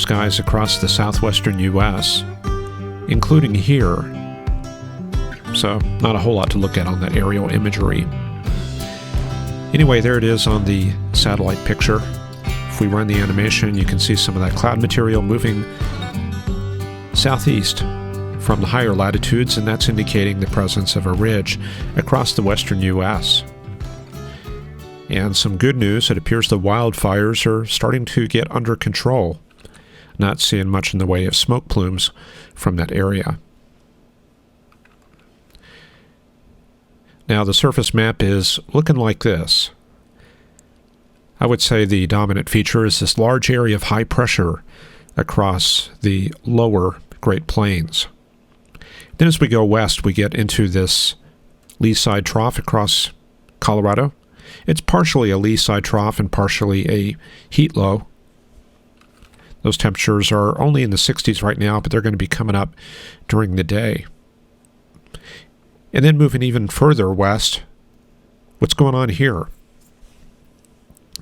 skies across the southwestern U.S., including here. So not a whole lot to look at on that aerial imagery. Anyway, there it is on the satellite picture. If we run the animation, you can see some of that cloud material moving southeast from the higher latitudes, and that's indicating the presence of a ridge across the western U.S. And some good news, it appears the wildfires are starting to get under control. Not seeing much in the way of smoke plumes from that area. Now the surface map is looking like this. I would say the dominant feature is this large area of high pressure across the lower Great Plains. Then as we go west, we get into this lee side trough across Colorado. It's partially a lee side trough and partially a heat low. Those temperatures are only in the 60s right now, but they're going to be coming up during the day. And then moving even further west, what's going on here?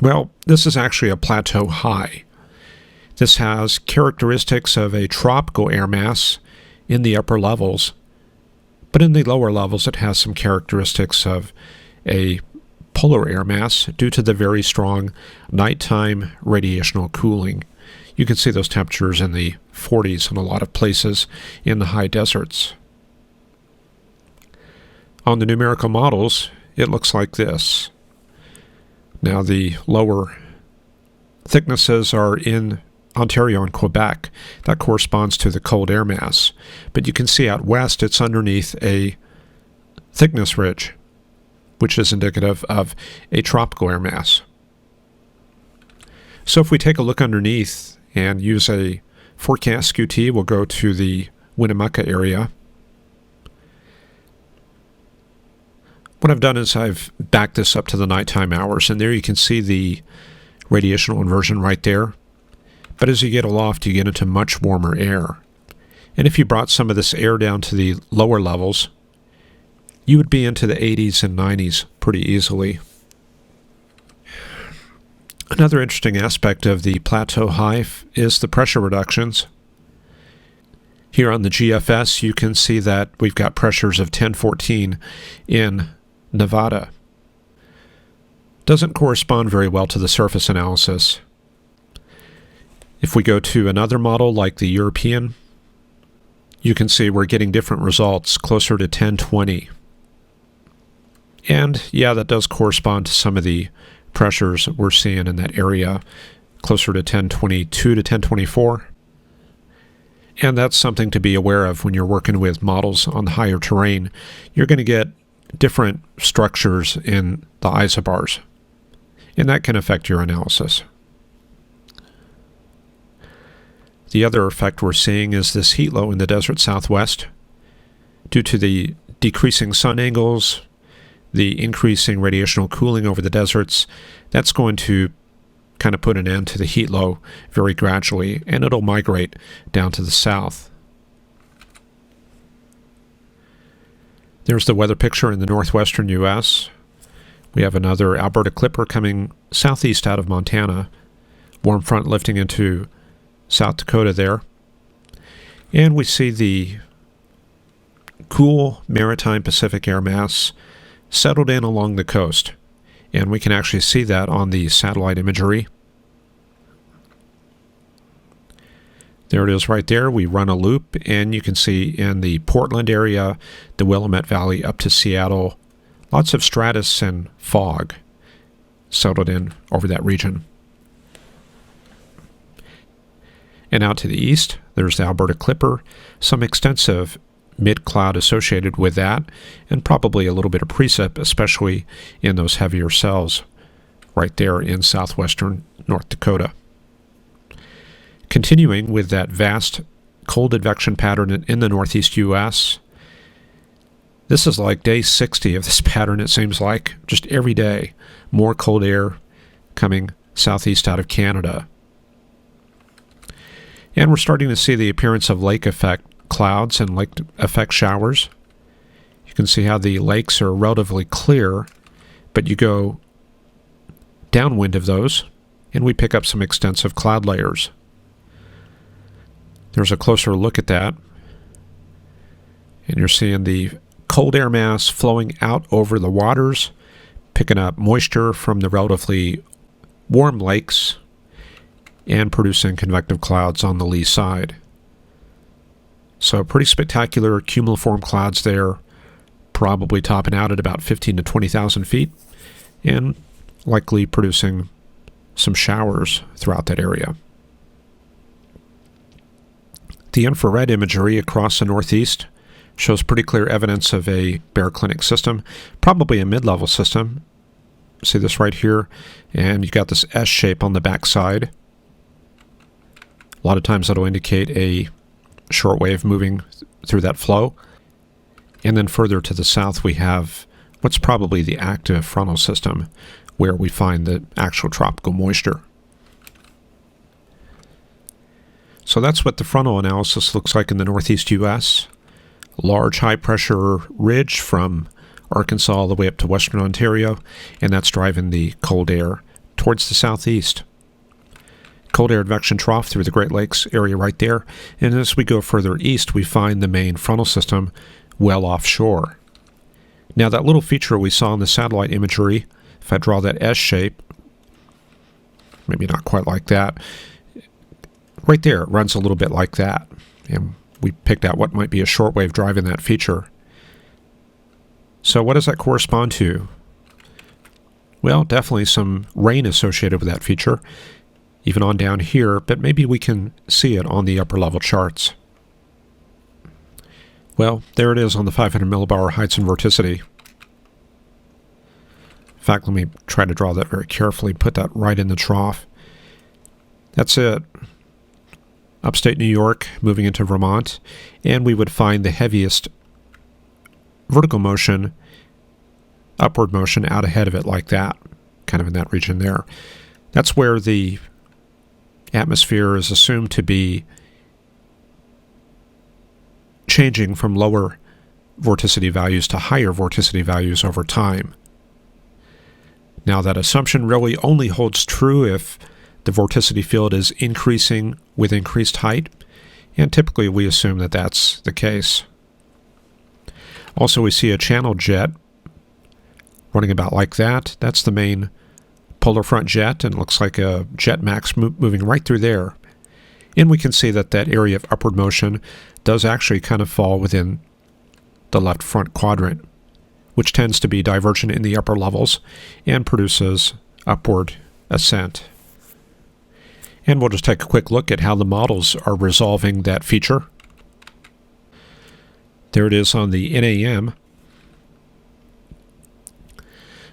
Well, this is actually a plateau high. This has characteristics of a tropical air mass in the upper levels, but in the lower levels it has some characteristics of a polar air mass due to the very strong nighttime radiational cooling. You can see those temperatures in the 40s in a lot of places in the high deserts. On the numerical models, it looks like this. Now the lower thicknesses are in Ontario and Quebec. That corresponds to the cold air mass. But you can see out west it's underneath a thickness ridge, which is indicative of a tropical air mass. So if we take a look underneath and use a forecast skew-t, we'll go to the Winnemucca area. What I've done is I've backed this up to the nighttime hours, and there you can see the radiational inversion right there. But as you get aloft, you get into much warmer air. And if you brought some of this air down to the lower levels, you would be into the 80s and 90s pretty easily. Another interesting aspect of the plateau high is the pressure reductions. Here on the GFS, you can see that we've got pressures of 1014 in Nevada. Doesn't correspond very well to the surface analysis. If we go to another model like the European, you can see we're getting different results, closer to 1020. And yeah, that does correspond to some of the pressures that we're seeing in that area, closer to 1022 to 1024. And that's something to be aware of when you're working with models on the higher terrain. You're going to get different structures in the isobars, and that can affect your analysis. The other effect we're seeing is this heat low in the desert southwest. Due to the decreasing sun angles, the increasing radiational cooling over the deserts, that's going to kind of put an end to the heat low very gradually, and it'll migrate down to the south. There's the weather picture in the northwestern U.S. We have another Alberta clipper coming southeast out of Montana, warm front lifting into South Dakota there. And we see the cool maritime Pacific air mass settled in along the coast. And we can actually see that on the satellite imagery. There it is right there. We run a loop, and you can see in the Portland area, the Willamette Valley up to Seattle, lots of stratus and fog settled in over that region. And out to the east, there's the Alberta Clipper, some extensive mid-cloud associated with that, and probably a little bit of precip, especially in those heavier cells right there in southwestern North Dakota. Continuing with that vast cold advection pattern in the northeast U.S., this is like day 60 of this pattern, it seems like. Just every day, more cold air coming southeast out of Canada. And we're starting to see the appearance of lake effect clouds and lake effect showers. You can see how the lakes are relatively clear, but you go downwind of those, and we pick up some extensive cloud layers. There's a closer look at that. And you're seeing the cold air mass flowing out over the waters, picking up moisture from the relatively warm lakes and producing convective clouds on the lee side. So pretty spectacular cumuliform clouds there, probably topping out at about 15 to 20,000 feet and likely producing some showers throughout that area. The infrared imagery across the northeast shows pretty clear evidence of a baroclinic system, probably a mid-level system. See this right here, and you've got this S shape on the back side. A lot of times that'll indicate a shortwave moving through that flow. And then further to the south we have what's probably the active frontal system, where we find the actual tropical moisture. So that's what the frontal analysis looks like in the northeast U.S. Large high-pressure ridge from Arkansas all the way up to western Ontario, and that's driving the cold air towards the southeast. Cold air advection trough through the Great Lakes area right there, and as we go further east we find the main frontal system well offshore. Now that little feature we saw in the satellite imagery, if I draw that S shape, maybe not quite like that, right there it runs a little bit like that, and we picked out what might be a shortwave driving that feature. So what does that correspond to? Well, definitely some rain associated with that feature, even on down here, but maybe we can see it on the upper level charts. Well, there it is on the 500 millibar heights and vorticity. In fact, let me try to draw that very carefully, put that right in the trough. That's it. Upstate New York, moving into Vermont, and we would find the heaviest vertical motion, upward motion out ahead of it like that, kind of in that region there. That's where the atmosphere is assumed to be changing from lower vorticity values to higher vorticity values over time. Now that assumption really only holds true if the vorticity field is increasing with increased height, and typically we assume that that's the case. Also, we see a channel jet running about like that. That's the main polar front jet, and it looks like a jet max moving right through there. And we can see that that area of upward motion does actually kind of fall within the left front quadrant, which tends to be divergent in the upper levels and produces upward ascent. And we'll just take a quick look at how the models are resolving that feature. There it is on the NAM.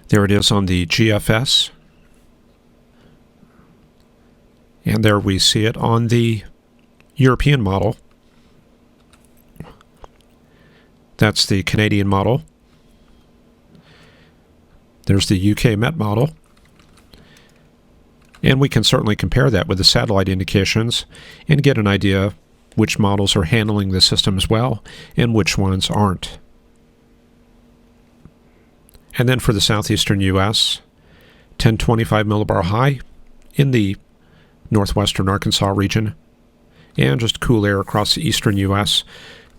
There it is on the GFS. And there we see it on the European model. That's the Canadian model. There's the UK Met model. And we can certainly compare that with the satellite indications and get an idea which models are handling the system as well and which ones aren't. And then for the southeastern U.S., 1025 millibar high in the northwestern Arkansas region, and just cool air across the eastern U.S.,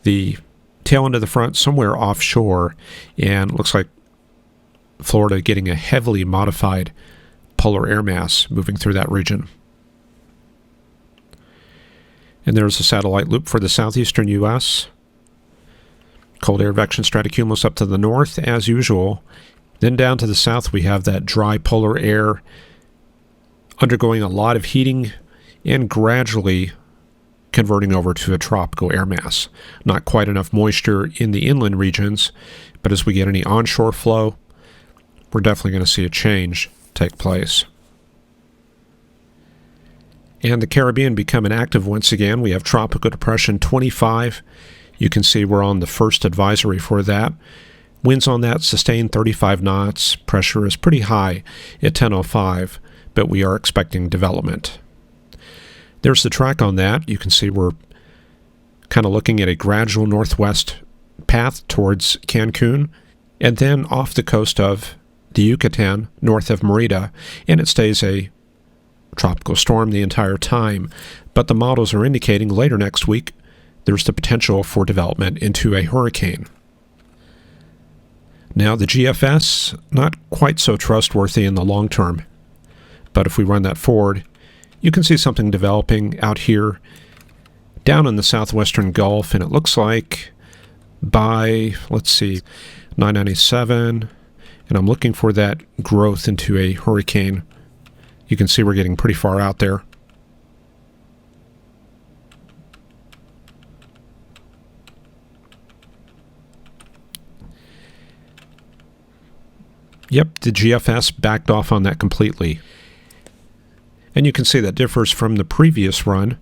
the tail end of the front somewhere offshore, and it looks like Florida getting a heavily modified polar air mass moving through that region. And there's a satellite loop for the southeastern U.S. Cold air advection stratocumulus up to the north, as usual. Then down to the south, we have that dry polar air undergoing a lot of heating and gradually converting over to a tropical air mass. Not quite enough moisture in the inland regions, but as we get any onshore flow, we're definitely going to see a change take place. And the Caribbean becoming active once again. We have Tropical Depression 25. You can see we're on the first advisory for that. Winds on that sustained 35 knots. Pressure is pretty high at 10:05, but we are expecting development. There's the track on that. You can see we're kind of looking at a gradual northwest path towards Cancun, and then off the coast of the Yucatan, north of Merida, and it stays a tropical storm the entire time. But the models are indicating later next week there's the potential for development into a hurricane. Now, the GFS, not quite so trustworthy in the long term, but if we run that forward, you can see something developing out here down in the southwestern Gulf, and it looks like by, let's see, 997, and I'm looking for that growth into a hurricane. You can see we're getting pretty far out there. Yep, the GFS backed off on that completely. And you can see that differs from the previous run.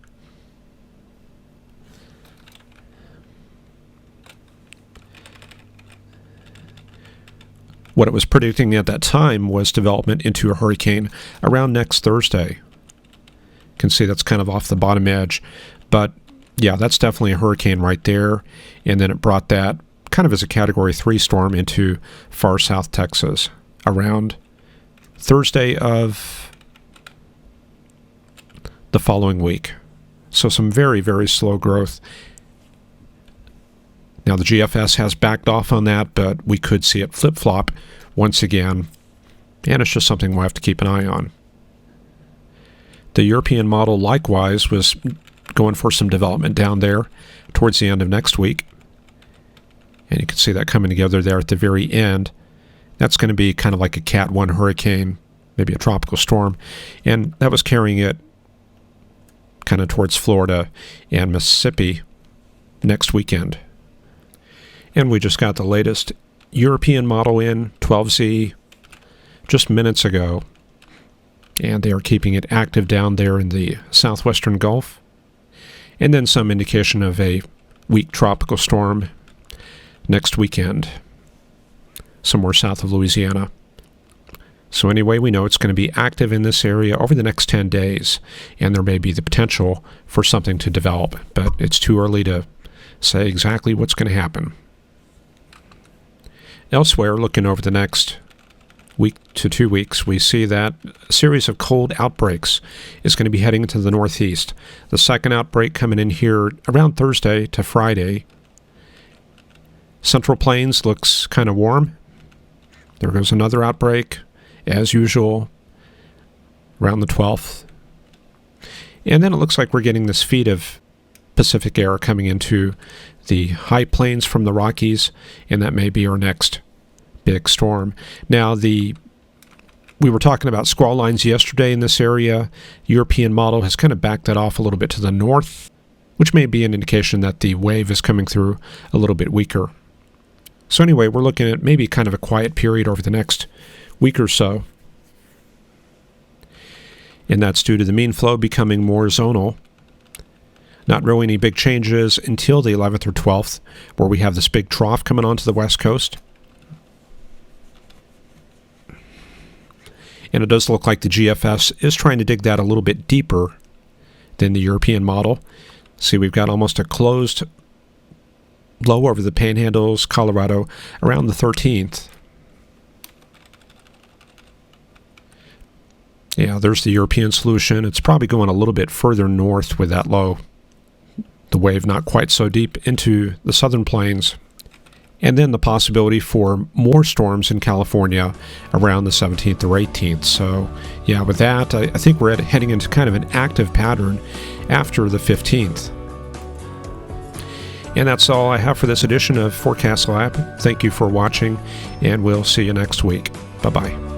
What it was predicting at that time was development into a hurricane around next Thursday. You can see that's kind of off the bottom edge. But yeah, that's definitely a hurricane right there. And then it brought that kind of as a Category 3 storm into far south Texas around Thursday of the following week. So some very, very slow growth. Now the GFS has backed off on that, but we could see it flip-flop once again, and it's just something we'll have to keep an eye on. The European model likewise was going for some development down there towards the end of next week, and you can see that coming together there at the very end. That's going to be kind of like a Cat 1 hurricane, maybe a tropical storm, and that was carrying it kind of towards Florida and Mississippi next weekend. And we just got the latest European model in, 12Z, just minutes ago. And they are keeping it active down there in the southwestern Gulf. And then some indication of a weak tropical storm next weekend, somewhere south of Louisiana. So anyway, we know it's going to be active in this area over the next 10 days. And there may be the potential for something to develop. But it's too early to say exactly what's going to happen. Elsewhere, looking over the next week to 2 weeks, we see that a series of cold outbreaks is going to be heading into the northeast. The second outbreak coming in here around Thursday to Friday. Central Plains looks kind of warm. There goes another outbreak, as usual, around the 12th. And then it looks like we're getting this feed of Pacific air coming into the high plains from the Rockies, and that may be our next big storm. Now, we were talking about squall lines yesterday in this area. European model has kind of backed that off a little bit to the north, which may be an indication that the wave is coming through a little bit weaker. So anyway, we're looking at maybe kind of a quiet period over the next week or so. And that's due to the mean flow becoming more zonal. Not really any big changes until the 11th or 12th, where we have this big trough coming onto the west coast. And it does look like the GFS is trying to dig that a little bit deeper than the European model. See, we've got almost a closed low over the Panhandles, Colorado, around the 13th. Yeah, there's the European solution. It's probably going a little bit further north with that low. The wave not quite so deep into the southern plains. And then the possibility for more storms in California around the 17th or 18th. So, yeah, with that, I think we're heading into kind of an active pattern after the 15th. And that's all I have for this edition of Forecast Lab. Thank you for watching, and we'll see you next week. Bye-bye.